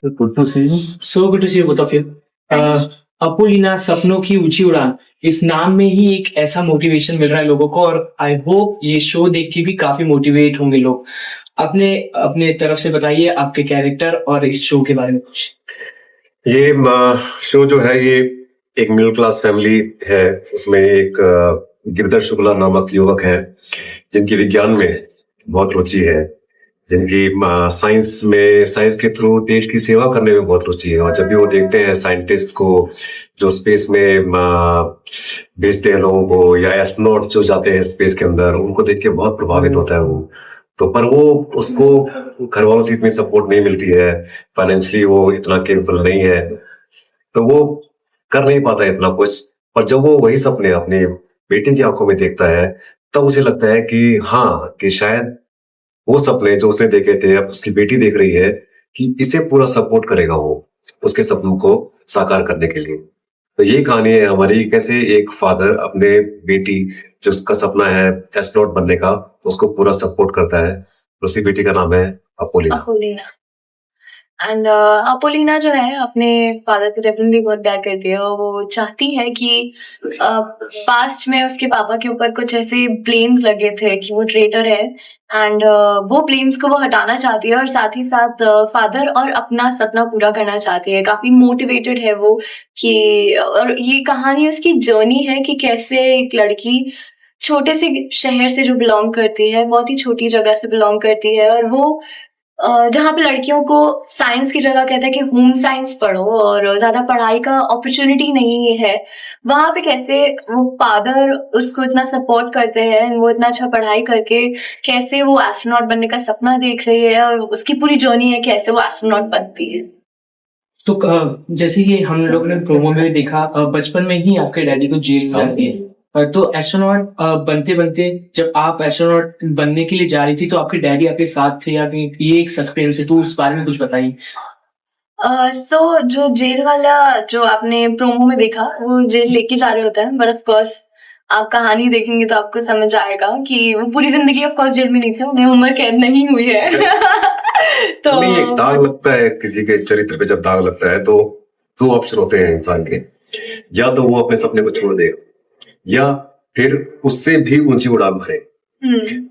Good to see you. So good to see you both of you. Apolina सपनों की ऊंची उड़ान, इस नाम में ही एक ऐसा मोटिवेशन मिल रहा है लोगों को और आई होप ये शो देख के भी काफी मोटिवेट होंगे लोग। अपने अपने तरफ से बताइए आपके कैरेक्टर और इस शो के बारे में कुछ। ये शो जो है ये एक मिडिल क्लास फैमिली है। उसमें एक गिरधर शुक्ला नामक युवक है जिनकी विज्ञान में बहुत रुचि है, जिनकी साइंस के थ्रू देश की सेवा करने में बहुत रुचि है। और जब भी वो देखते हैं साइंटिस्ट को जो स्पेस में भेजते हैं लोगों को, या एस्ट्रोनॉट जो जाते हैं स्पेस के अंदर, उनको देख के बहुत प्रभावित होता है वो। तो पर वो उसको घर वालों से इतनी सपोर्ट नहीं मिलती है, फाइनेंशियली वो इतना केपेबल नहीं है, तो वो कर नहीं पाता है इतना कुछ। पर जब वो वही सपने अपने बेटे की आंखों में देखता है तब उसे लगता है कि हाँ, कि शायद वो सपने जो उसने देखे थे अब उसकी बेटी देख रही है, कि इसे पूरा सपोर्ट करेगा वो उसके सपनों को साकार करने के लिए। तो यही कहानी है हमारी, कैसे एक फादर अपने बेटी जो उसका सपना है एस्ट्रोनॉट बनने का, उसको पूरा सपोर्ट करता है। उसी बेटी का नाम है अपोलिना। अपोलिना एंड अपोलिना जो है अपने फादर को डेफिनेटली बहुत प्यार करती है और वो चाहती है कि पास्ट में उसके पापा के ऊपर कुछ ऐसे ब्लेम्स लगे थे कि वो ट्रेटर है एंड वो ब्लेम्स को वो हटाना चाहती है और साथ ही साथ फादर और अपना सपना पूरा करना चाहती है। काफी मोटिवेटेड है वो कि, और ये कहानी उसकी जर्नी है कि कैसे एक लड़की छोटे से शहर से जो बिलोंग करती है, बहुत ही छोटी जगह से बिलोंग करती है, और वो जहाँ पे लड़कियों को साइंस की जगह कहते हैं कि होम साइंस पढ़ो और ज्यादा पढ़ाई का अपॉर्चुनिटी नहीं है, वहां पे कैसे वो फादर उसको इतना सपोर्ट करते हैं, वो इतना अच्छा पढ़ाई करके कैसे वो एस्ट्रोनॉट बनने का सपना देख रही है और उसकी पूरी जर्नी है कैसे वो एस्ट्रोनॉट बनती है। तो जैसे कि हम लोग ने प्रोमो में भी देखा, बचपन में ही आपके डैडी को जेल में डाल दिए। तो एस्ट्रोनॉट बनते बनते जब आप एस्ट्रोनॉट बनने के लिए जा रही थी तो आपके डैडी आपके साथ थे या नहीं? ये एक सस्पेंस है, तो उस बारे में कुछ बताइए। सो जो जेल वाला जो आपने प्रोमो में देखा, वो जेल लेके जा रहे होते हैं, बट ऑफ कोर्स आप कहानी देखेंगे तो आपको समझ आएगा कि वो पूरी जिंदगी ऑफ कोर्स जेल में नहीं थे, उन्हें उम्र कैद नहीं हुई है। तो नहीं, एक दाग लगता है किसी के चरित्र पे, जब दाग लगता है तो दो ऑप्शन होते हैं इंसान के, या तो वो अपने सपने को छोड़ दे या फिर उससे भी ऊंची उड़ान भरे।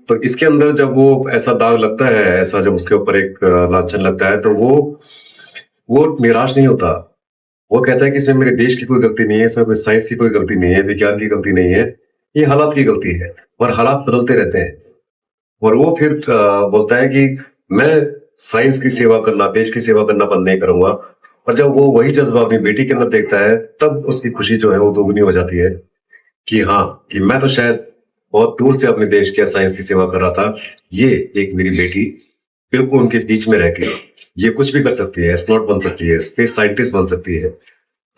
तो इसके अंदर जब वो ऐसा दाग लगता है, ऐसा जब उसके ऊपर एक लांछन लगता है, तो वो निराश नहीं होता। वो कहता है कि इसमें मेरे देश की कोई गलती नहीं है, इसमें कोई साइंस की कोई गलती नहीं है, विज्ञान की गलती नहीं है, ये हालात की गलती है। और हालात बदलते रहते हैं। और वो फिर बोलता है कि मैं साइंस की सेवा करना, देश की सेवा करना बंद नहीं करूंगा। और जब वो वही जज्बा अपनी बेटी के अंदर देखता है, तब उसकी खुशी जो है वो दोगुनी हो जाती है कि हाँ, कि मैं तो शायद बहुत दूर से अपने देश के साइंस की सेवा कर रहा था, ये एक मेरी बेटी बिल्कुल उनके बीच में रह के ये कुछ भी कर सकती है, एस्ट्रोनॉट बन सकती है, स्पेस साइंटिस्ट बन सकती है।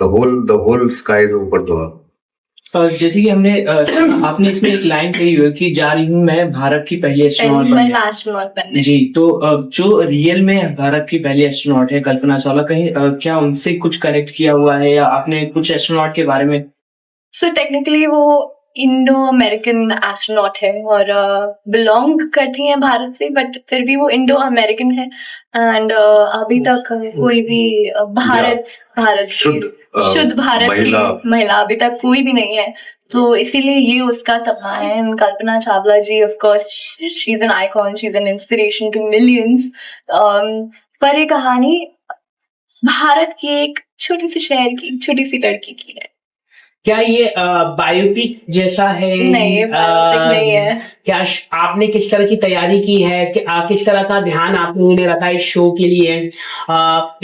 The whole sky is open to her. जैसे कि हमने आपने इसमें एक लाइन कही हुई है कि जा रही हूँ मैं भारत की पहली एस्ट्रोनॉट बनने। जी, तो जो रियल में भारत की पहली एस्ट्रोनॉट है कल्पना चावला, कहीं क्या उनसे कुछ कनेक्ट किया हुआ है या आपने कुछ एस्ट्रोनॉट के बारे में? सो टेक्निकली वो इंडो अमेरिकन एस्ट्रोनॉट है और बिलोंग करती हैं भारत से, बट फिर भी वो इंडो अमेरिकन है एंड अभी तक कोई भी भारत शुद्ध भारत की महिला अभी तक कोई भी नहीं है। तो इसीलिए ये उसका सपना है। Kalpana Chawla ji of course she is an icon, she is an inspiration to millions. पर ये कहानी भारत की एक छोटी सी शहर की छोटी सी लड़की की है। क्या ये बायोपिक जैसा है? नहीं, ये बायोपिक नहीं है। क्या आपने किस तरह की तैयारी की है कि किस तरह का ध्यान आपने रखा है शो के लिए?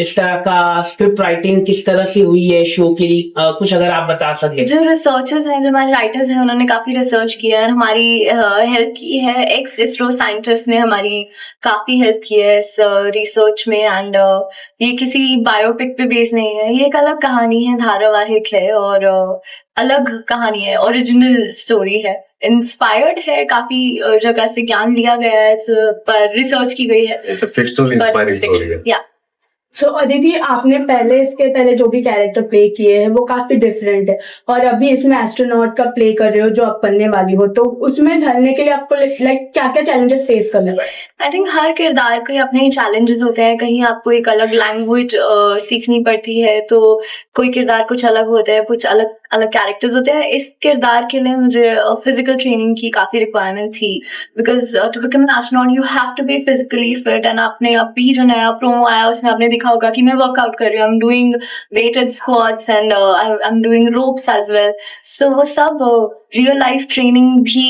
इस तरह का स्क्रिप्ट राइटिंग किस तरह से हुई है शो के लिए? कुछ अगर आप बता सके। जो रिसर्चर्स हैं, जो हमारे राइटर्स हैं, उन्होंने काफी रिसर्च किया है, हमारी हेल्प की है। एक्स इसरो साइंटिस्ट ने हमारी काफी हेल्प की है इस रिसर्च में एंड ये किसी बायोपिक पे बेस्ड नहीं है, ये एक अलग कहानी है, धारावाहिक है और अलग कहानी है, ओरिजिनल स्टोरी है, इंस्पायर्ड है, काफी जगह से ज्ञान लिया गया है, पर रिसर्च की गई है। It's a fictional inspiring story है। या सो अदिति, आपने इसके पहले जो भी कैरेक्टर प्ले किए हैं वो काफी डिफरेंट है, और अभी इसमें एस्ट्रोनॉट का प्ले कर रहे हो जो आप बनने वाली हो, तो उसमें ढलने के लिए आपको लाइक क्या क्या चैलेंजेस फेस करने पड़े? आई थिंक हर किरदार के अपने चैलेंजेस होते हैं। कहीं आपको एक अलग लैंग्वेज सीखनी पड़ती है, तो कोई किरदार कुछ अलग होता है, कुछ अलग अलग कैरेक्टर्स होते हैं। इस किरदार के लिए मुझे फिजिकल ट्रेनिंग की काफी रिक्वायरमेंट थी, because to become an astronaut you have to be physically fit. And आपने अभी जो नया प्रोमो आया उसमें आपने देखा होगा कि मैं वर्कआउट कर रही हूँ, I am doing weighted squats and I am doing ropes as well. So वो सब real life training bhi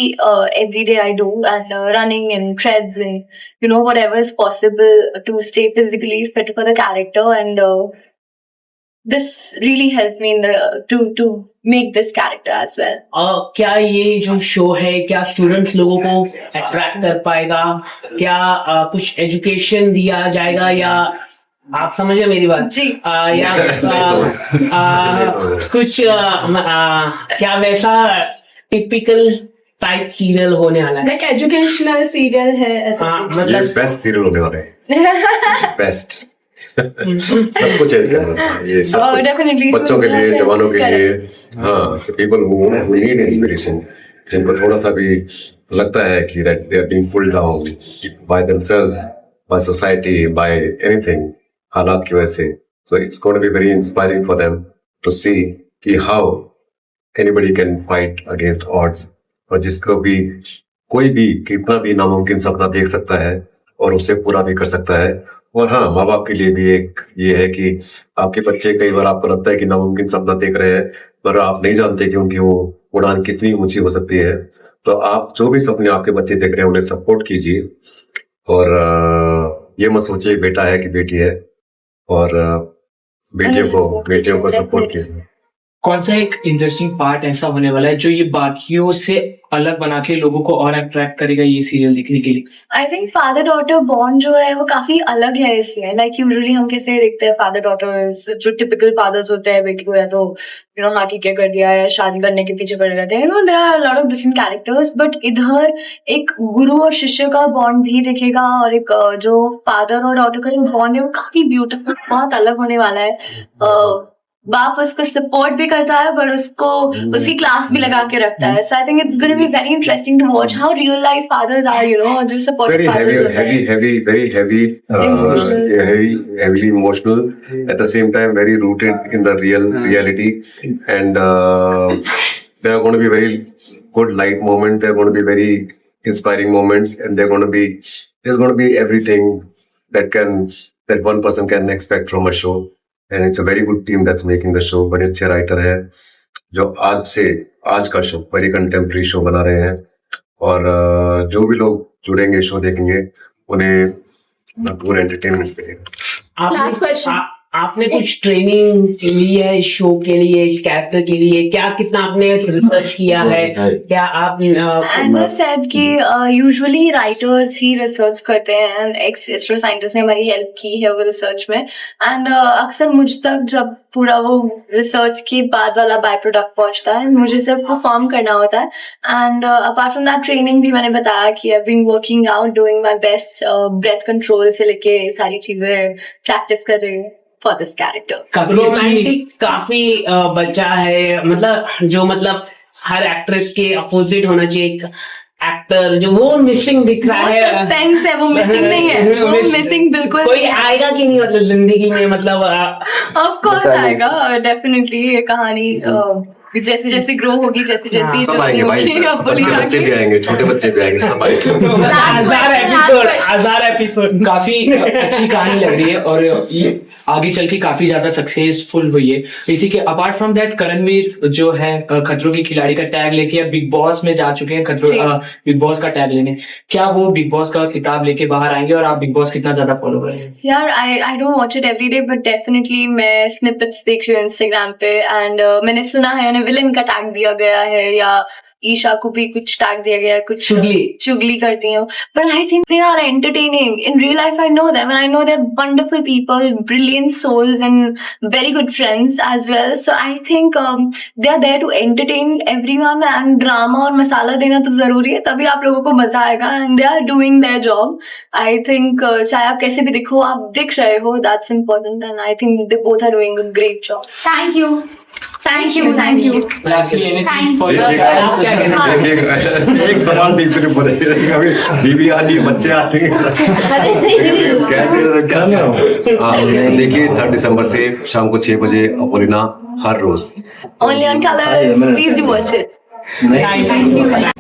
every day I do, and running and treads and whatever is possible to stay physically fit for the character. And this really helped me to make this character as well. क्या ये जो show है क्या students लोगों को attract कर पाएगा? क्या कुछ एजुकेशन दिया जाएगा, या आप समझे मेरी बात जी। या कुछ क्या वैसा टिपिकल टाइप सीरियल होने वाला है? लाइक एजुकेशनल सीरियल है ऐसा? हाँ, ये मतलब बेस्ट सीरियल होने वाले हैं, बेस्ट। सब कुछ है इसके अंदर, ये सब कुछ। Definitely बच्चों के लिए, जवानों के Correct. लिए, हाँ, so people who need inspiration, जिनको थोड़ा सा भी लगता है कि that they are being pulled down by themselves, by society, by anything, हालात की वजह से, so it's going to be very inspiring for them to see कि how anybody can fight against odds, और जिसको भी कोई भी कितना भी नामुमकिन सपना देख सकता है और उसे पूरा भी कर सकता है। और हाँ, माँ बाप के लिए भी एक ये है कि आपके बच्चे, कई बार आपको लगता है कि नामुमकिन सपना देख रहे हैं, पर आप नहीं जानते कि उनकी वो उड़ान कितनी ऊंची हो सकती है। तो आप जो भी सपने आपके बच्चे देख रहे हैं उन्हें सपोर्ट कीजिए, और ये मत सोचिए बेटा है कि बेटी है, और बेटियों को सपोर्ट कीजिए। कौन सा एक इंटरेस्टिंग पार्ट ऐसा होने वाला है जो ये बाकियों से अलग बना के लोगों को और अट्रैक्ट करेगा ये सीरियल देखने के लिए? I think father daughter bond जो है वो काफी अलग है इसमें। लाइक यूजुअली हम कैसे देखते हैं फादर डॉटर, जो टिपिकल फादर्स होते हैं, बेटी को या तो हाँ ठीक है कर दिया, या शादी करने के पीछे पड़े रहते हैं, there are lot of different characters. But इधर एक गुरु और शिष्य का बॉन्ड भी दिखेगा, और एक जो फादर और डॉटर का जो बॉन्ड है वो काफी ब्यूटीफुल, बहुत अलग होने वाला है। बाप उसको सपोर्ट भी करता है, पर उसको उसकी क्लास भी लगा के रखता है। So I think it's gonna be very interesting to watch how real life fathers are, जो support very heavily emotional, at the same time very rooted in the reality, and there are going to be very good light moments, there are going to be very inspiring moments, and there's going to be everything that one person can expect from a show. And it's a very good team that's making the show. बड़े अच्छे writer हैं जो आज का show very contemporary show बना रहे हैं, और जो भी लोग जुड़ेंगे, शो देखेंगे, उन्हें पूरा एंटरटेनमेंट मिलेगा। Last question. आपने कुछ ट्रेनिंग ली है इस शो के लिए, इस कैरेक्टर के लिए? क्या कितना आपने रिसर्च किया है? क्या आप As I said कि यूजुअली राइटर्स ही रिसर्च करते हैं, एक्स एस्ट्रो साइंटिस्ट ने हमारी हेल्प की है वो रिसर्च में। एंड अक्सर मुझ तक जब पूरा वो रिसर्च के बाद वाला बाय प्रोडक्ट पहुंचता है, मुझे सिर्फ परफॉर्म करना होता है। And apart from that training भी मैंने बताया कि I been working out, doing my best, breath control से लेके सारी चीजें प्रैक्टिस कर रही हूँ फॉर दिस कैरेक्टर। काफी रोमांटिक काफी बचा है, मतलब हर एक्ट्रेस के अपोजिट होना चाहिए एक एक्टर, जो वो मिसिंग दिख रहा है। सस्पेंस है, वो मिसिंग नहीं है, वो मिसिंग बिल्कुल कोई आएगा कि नहीं मतलब जिंदगी में, मतलब ऑफ कोर्स आएगा डेफिनेटली। ये कहानी जैसे जैसे ग्रो होगी, जैसे जैसे सब आएंगे भाई, बच्चे भी आएंगे, छोटे बच्चे भी आएंगे, सब आएंगे। 1000 एपिसोड काफी अच्छी कहानी लग रही है, और ये आगे चल के काफी ज्यादा सक्सेसफुल हुई है। इसी के अपार्ट फ्रॉम दैट करणवीर जो है खतरों के खिलाड़ी का टैग लेके अब बिग बॉस में जा चुके हैं, बिग बॉस का टैग लेने। क्या वो बिग बॉस का खिताब लेके बाहर आएंगे, और आप बिग बॉस कितना ज्यादा फॉलो कर रहे हैं? यार I don't watch it every day, but definitely मैं स्निपेट्स देख रही हूँ इंस्टाग्राम पे। एंड मैंने सुना है उन्हें विलन का टैग दिया गया है, या ईशा को भी कुछ टैग दिया गया, कुछ चुगली। चुगली करती हैं, but I think they are entertaining in real life. I know them and I know they are wonderful people, brilliant souls and very good friends as well. So I think they are there to entertain everyone, and drama और मसाला देना तो जरूरी है, तभी आप लोगों को मजा आएगा. And they are doing their job. I think चाहे आप कैसे भी दिखो, आप दिख रहे हो, that's important. And I think they both are doing a great job. Thank you. Thank you. Thank you. Lastly, anything Thank for you. your आप क्या कहना चाहेंगे? एक सवाल ठीक से बताइए, अभी बीवी आती है, बच्चे आते हैं, देखिए 3 दिसंबर से शाम को 6 बजे अपोलिना हर रोज. Only on Colors. Please do watch it. Thank you.